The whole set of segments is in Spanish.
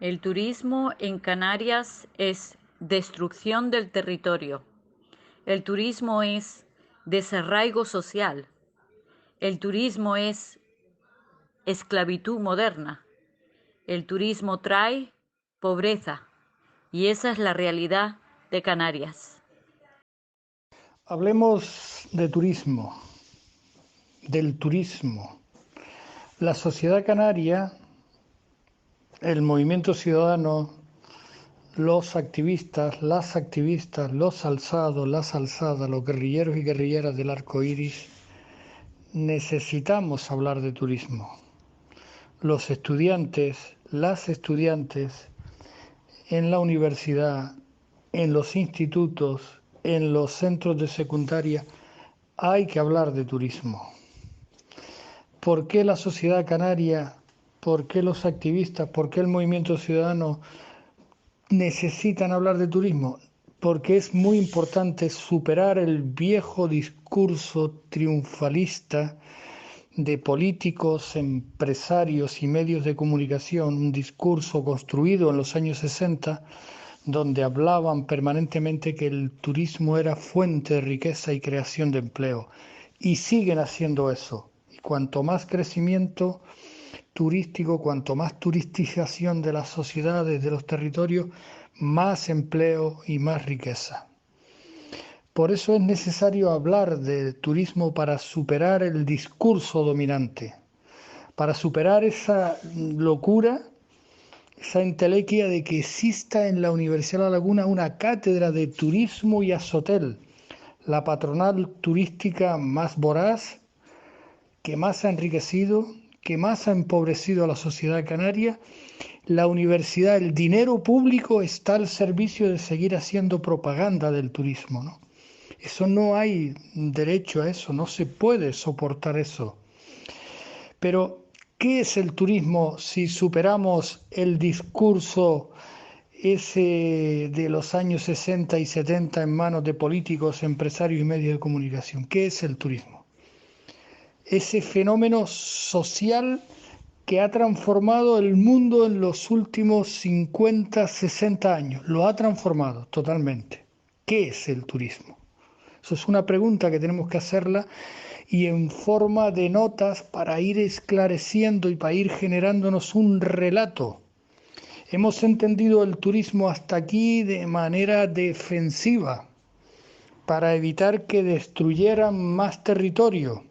El turismo en Canarias es destrucción del territorio. El turismo es desarraigo social. El turismo es esclavitud moderna. El turismo trae pobreza y esa es la realidad de Canarias. Hablemos de turismo, del turismo. La sociedad canaria, el movimiento ciudadano, los activistas, los alzados, las alzadas, los guerrilleros y guerrilleras del arco iris, necesitamos hablar de turismo. Los estudiantes, las estudiantes en la universidad, en los institutos, en los centros de secundaria, hay que hablar de turismo. ¿Por qué la sociedad canaria, por qué los activistas, por qué el movimiento ciudadano necesitan hablar de turismo? Porque es muy importante superar el viejo discurso triunfalista de políticos, empresarios y medios de comunicación, un discurso construido en los años 60, donde hablaban permanentemente que el turismo era fuente de riqueza y creación de empleo. Y siguen haciendo eso. Y cuanto más crecimiento turístico, cuanto más turistización de las sociedades, de los territorios, más empleo y más riqueza. Por eso es necesario hablar de turismo para superar el discurso dominante, para superar esa locura, esa entelequia de que exista en la Universidad de La Laguna una cátedra de turismo y azotel, la patronal turística más voraz, que más ha enriquecido, que más ha empobrecido a la sociedad canaria. La universidad, el dinero público está al servicio de seguir haciendo propaganda del turismo, ¿no? Eso no hay derecho a eso, no se puede soportar eso. Pero, ¿qué es el turismo si superamos el discurso ese de los años 60 y 70 en manos de políticos, empresarios y medios de comunicación? ¿Qué es el turismo? Ese fenómeno social que ha transformado el mundo en los últimos 50, 60 años. Lo ha transformado totalmente. ¿Qué es el turismo? Eso es una pregunta que tenemos que hacerla y en forma de notas para ir esclareciendo y para ir generándonos un relato. Hemos entendido el turismo hasta aquí de manera defensiva, para evitar que destruyeran más territorio.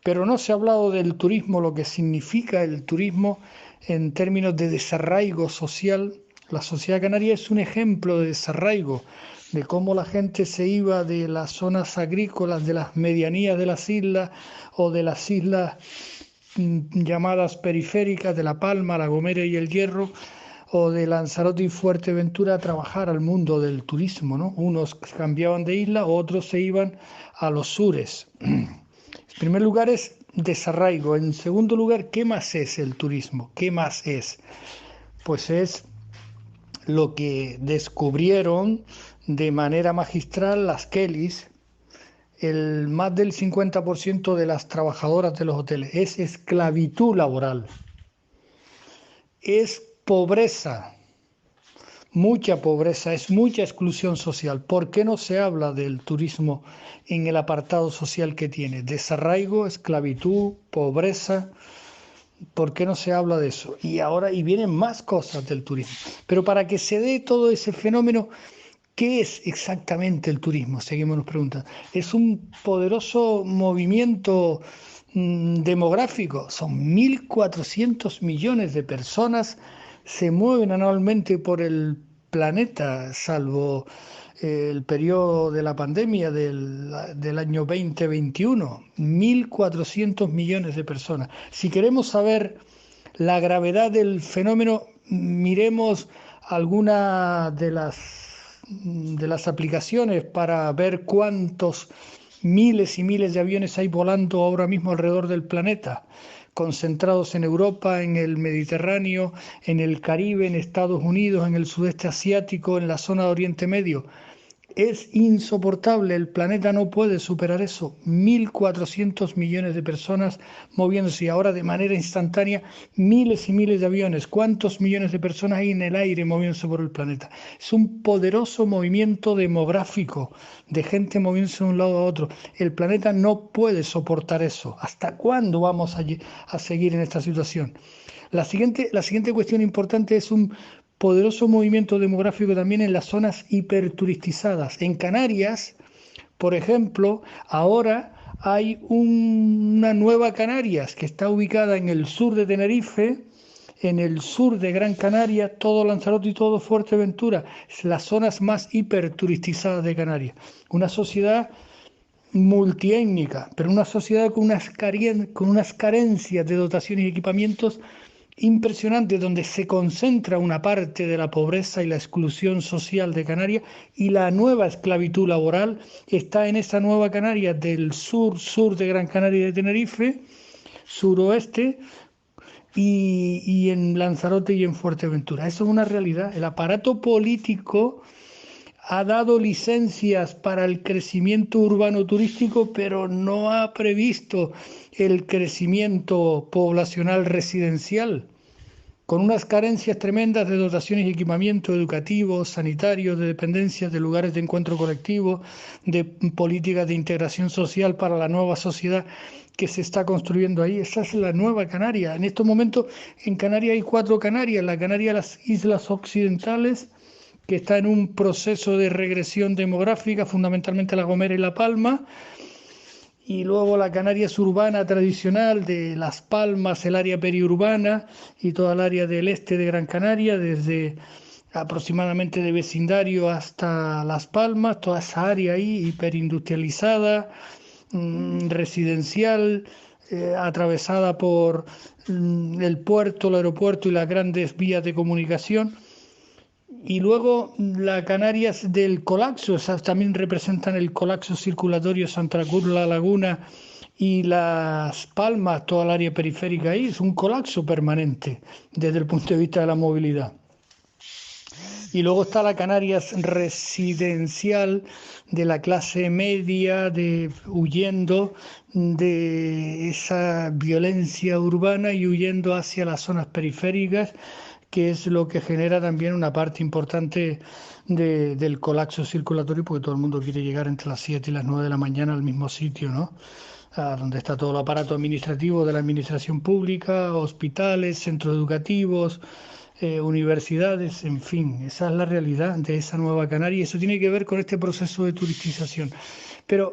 Pero no se ha hablado del turismo, lo que significa el turismo en términos de desarraigo social. La sociedad canaria es un ejemplo de desarraigo, de cómo la gente se iba de las zonas agrícolas, de las medianías de las islas o de las islas llamadas periféricas, de La Palma, La Gomera y El Hierro, o de Lanzarote y Fuerteventura a trabajar al mundo del turismo, ¿no? Unos cambiaban de isla, otros se iban a los sures. En primer lugar es desarraigo. En segundo lugar, ¿qué más es el turismo? ¿Qué más es? Pues es lo que descubrieron de manera magistral las Kellys, más del 50% de las trabajadoras de los hoteles. Es esclavitud laboral. Es pobreza. Mucha pobreza, es mucha exclusión social. ¿Por qué no se habla del turismo en el apartado social que tiene? Desarraigo, esclavitud, pobreza. ¿Por qué no se habla de eso? Y vienen más cosas del turismo. Pero para que se dé todo ese fenómeno, ¿qué es exactamente el turismo? Seguimos nos preguntando. Es un poderoso movimiento demográfico. Son 1.400 millones de personas se mueven anualmente por el planeta, salvo el periodo de la pandemia del año 2021. 1.400 millones de personas. Si queremos saber la gravedad del fenómeno, miremos alguna de las aplicaciones para ver cuántos miles y miles de aviones hay volando ahora mismo alrededor del planeta, concentrados en Europa, en el Mediterráneo, en el Caribe, en Estados Unidos, en el sudeste asiático, en la zona de Oriente Medio. Es insoportable, el planeta no puede superar eso. 1.400 millones de personas moviéndose y ahora de manera instantánea miles y miles de aviones. ¿Cuántos millones de personas hay en el aire moviéndose por el planeta? Es un poderoso movimiento demográfico de gente moviéndose de un lado a otro. El planeta no puede soportar eso. ¿Hasta cuándo vamos a seguir en esta situación? La siguiente cuestión importante es un poderoso movimiento demográfico también en las zonas hiperturistizadas. En Canarias, por ejemplo, ahora hay una nueva Canarias que está ubicada en el sur de Tenerife, en el sur de Gran Canaria, todo Lanzarote y todo Fuerteventura, las zonas más hiperturistizadas de Canarias. Una sociedad multiétnica, pero una sociedad con unas carencias de dotaciones y equipamientos impresionante, donde se concentra una parte de la pobreza y la exclusión social de Canarias, y la nueva esclavitud laboral está en esa nueva Canarias del sur de Gran Canaria y de Tenerife, suroeste, y en Lanzarote y en Fuerteventura. Eso es una realidad. El aparato político ha dado licencias para el crecimiento urbano turístico, pero no ha previsto el crecimiento poblacional residencial, con unas carencias tremendas de dotaciones y equipamiento educativo, sanitarios, de dependencias, de lugares de encuentro colectivo, de políticas de integración social para la nueva sociedad que se está construyendo ahí. Esa es la nueva Canaria. En estos momentos en Canarias hay 4 Canarias. La Canaria de las Islas Occidentales, que está en un proceso de regresión demográfica, fundamentalmente La Gomera y La Palma, y luego la Canarias urbana tradicional de Las Palmas, el área periurbana y toda el área del este de Gran Canaria, desde aproximadamente de vecindario hasta Las Palmas, toda esa área ahí hiperindustrializada, residencial, atravesada por el puerto, el aeropuerto y las grandes vías de comunicación. Y luego la Canarias del colapso, esas también representan el colapso circulatorio, Santa Cruz, La Laguna y Las Palmas, toda el área periférica ahí, es un colapso permanente desde el punto de vista de la movilidad. Y luego está la Canarias residencial de la clase media, huyendo de esa violencia urbana y huyendo hacia las zonas periféricas, que es lo que genera también una parte importante del colapso circulatorio, porque todo el mundo quiere llegar entre las 7 y las 9 de la mañana al mismo sitio, ¿no? Donde está todo el aparato administrativo de la administración pública, hospitales, centros educativos, universidades, en fin, esa es la realidad de esa nueva Canaria, y eso tiene que ver con este proceso de turistización. Pero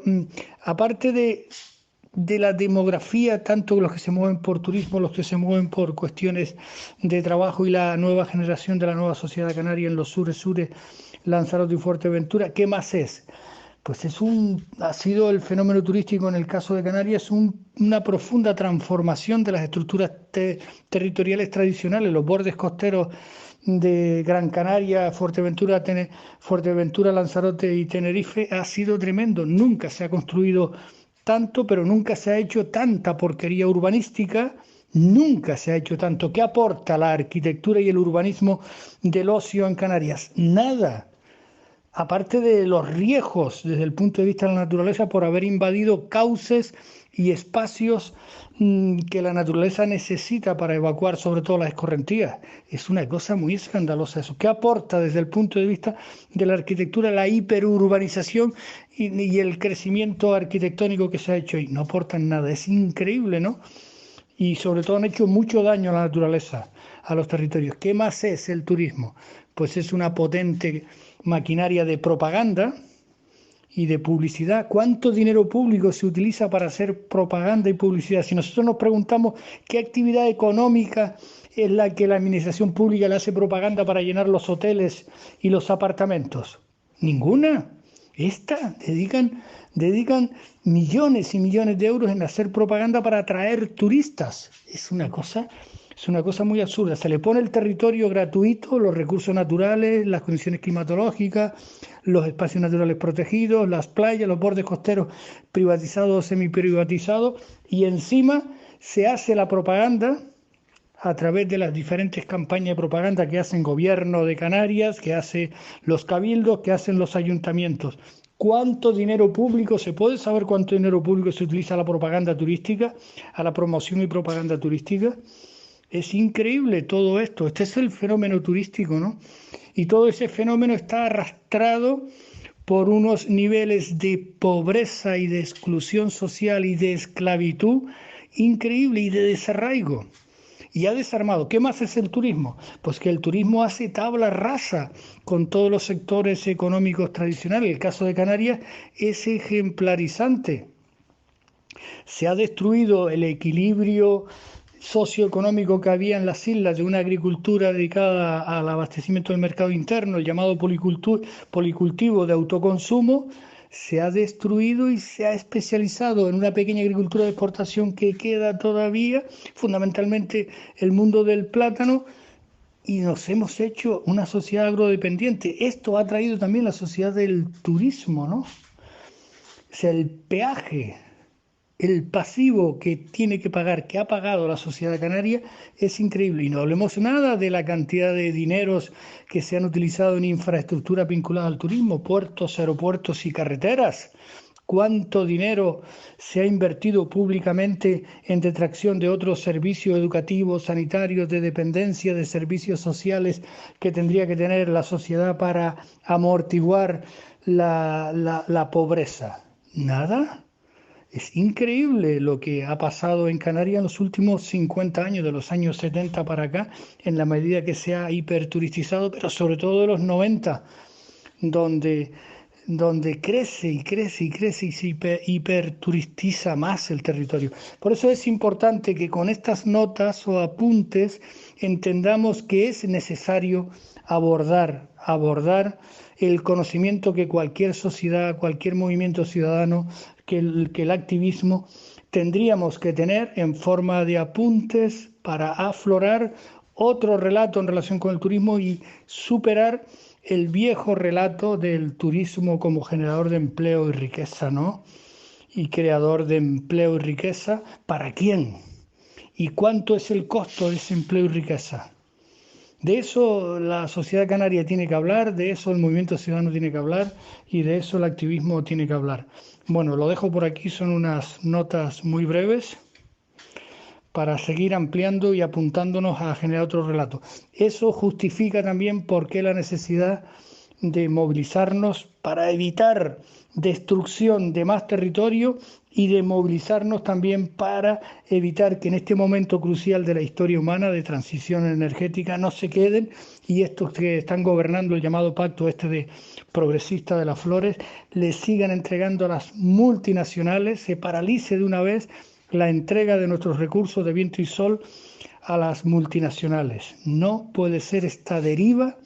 aparte de la demografía, tanto los que se mueven por turismo, los que se mueven por cuestiones de trabajo y la nueva generación de la nueva sociedad canaria en los sures, Lanzarote y Fuerteventura, ¿qué más es? Pues ha sido el fenómeno turístico en el caso de Canarias una profunda transformación de las estructuras territoriales tradicionales. Los bordes costeros de Gran Canaria, Fuerteventura, Lanzarote y Tenerife ha sido tremendo. Nunca se ha construido tanto, pero nunca se ha hecho tanta porquería urbanística, nunca se ha hecho tanto. ¿Qué aporta la arquitectura y el urbanismo del ocio en Canarias? Nada. Aparte de los riesgos desde el punto de vista de la naturaleza por haber invadido cauces y espacios que la naturaleza necesita para evacuar sobre todo las escorrentías. Es una cosa muy escandalosa eso. ¿Qué aporta desde el punto de vista de la arquitectura la hiperurbanización y el crecimiento arquitectónico que se ha hecho ahí? No aportan nada, es increíble, ¿no? Y sobre todo han hecho mucho daño a la naturaleza, a los territorios. ¿Qué más es el turismo? Pues es una potente maquinaria de propaganda y de publicidad. ¿Cuánto dinero público se utiliza para hacer propaganda y publicidad? Si nosotros nos preguntamos qué actividad económica es la que la administración pública le hace propaganda para llenar los hoteles y los apartamentos, ninguna. Dedican millones y millones de euros en hacer propaganda para atraer turistas. Es una cosa muy absurda. Se le pone el territorio gratuito, los recursos naturales, las condiciones climatológicas, los espacios naturales protegidos, las playas, los bordes costeros privatizados o semiprivatizados, y encima se hace la propaganda a través de las diferentes campañas de propaganda que hacen gobierno de Canarias, que hacen los cabildos, que hacen los ayuntamientos. ¿Cuánto dinero público, se puede saber cuánto dinero público se utiliza a la propaganda turística, a la promoción y propaganda turística? Es increíble todo esto. Este es el fenómeno turístico, ¿no? Y todo ese fenómeno está arrastrado por unos niveles de pobreza y de exclusión social y de esclavitud increíble y de desarraigo. Y ha desarmado. ¿Qué más es el turismo? Pues que el turismo hace tabla rasa con todos los sectores económicos tradicionales. El caso de Canarias es ejemplarizante. Se ha destruido el equilibrio socioeconómico que había en las islas de una agricultura dedicada al abastecimiento del mercado interno, el llamado policultivo de autoconsumo. Se ha destruido y se ha especializado en una pequeña agricultura de exportación que queda todavía, fundamentalmente el mundo del plátano, y nos hemos hecho una sociedad agrodependiente. Esto ha traído también la sociedad del turismo, ¿no? O sea, el peaje, el pasivo que tiene que pagar, que ha pagado la sociedad canaria, es increíble. Y no hablemos nada de la cantidad de dineros que se han utilizado en infraestructura vinculada al turismo, puertos, aeropuertos y carreteras. ¿Cuánto dinero se ha invertido públicamente en detracción de otros servicios educativos, sanitarios, de dependencia, de servicios sociales que tendría que tener la sociedad para amortiguar la pobreza? Nada. Es increíble lo que ha pasado en Canarias en los últimos 50 años, de los años 70 para acá, en la medida que se ha hiperturistizado, pero sobre todo de los 90, donde crece y crece y crece y se hiperturistiza más el territorio. Por eso es importante que con estas notas o apuntes entendamos que es necesario abordar el conocimiento que cualquier sociedad, cualquier movimiento ciudadano, que el activismo tendríamos que tener en forma de apuntes para aflorar otro relato en relación con el turismo y superar el viejo relato del turismo como generador de empleo y riqueza, ¿no? Y creador de empleo y riqueza, ¿para quién? ¿Y cuánto es el costo de ese empleo y riqueza? De eso la sociedad canaria tiene que hablar, de eso el movimiento ciudadano tiene que hablar y de eso el activismo tiene que hablar. Bueno, lo dejo por aquí, son unas notas muy breves para seguir ampliando y apuntándonos a generar otro relato. Eso justifica también por qué la necesidad de movilizarnos para evitar destrucción de más territorio y de movilizarnos también para evitar que en este momento crucial de la historia humana de transición energética no se queden y estos que están gobernando el llamado pacto de progresista de las flores les sigan entregando a las multinacionales, se paralice de una vez la entrega de nuestros recursos de viento y sol a las multinacionales. No puede ser esta deriva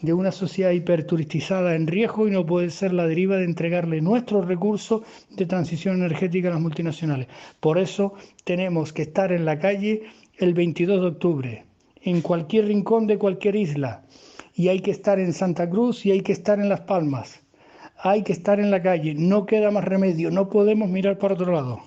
de una sociedad hiperturistizada en riesgo y no puede ser la deriva de entregarle nuestros recursos de transición energética a las multinacionales. Por eso tenemos que estar en la calle el 22 de octubre, en cualquier rincón de cualquier isla, y hay que estar en Santa Cruz y hay que estar en Las Palmas. Hay que estar en la calle, no queda más remedio, no podemos mirar para otro lado.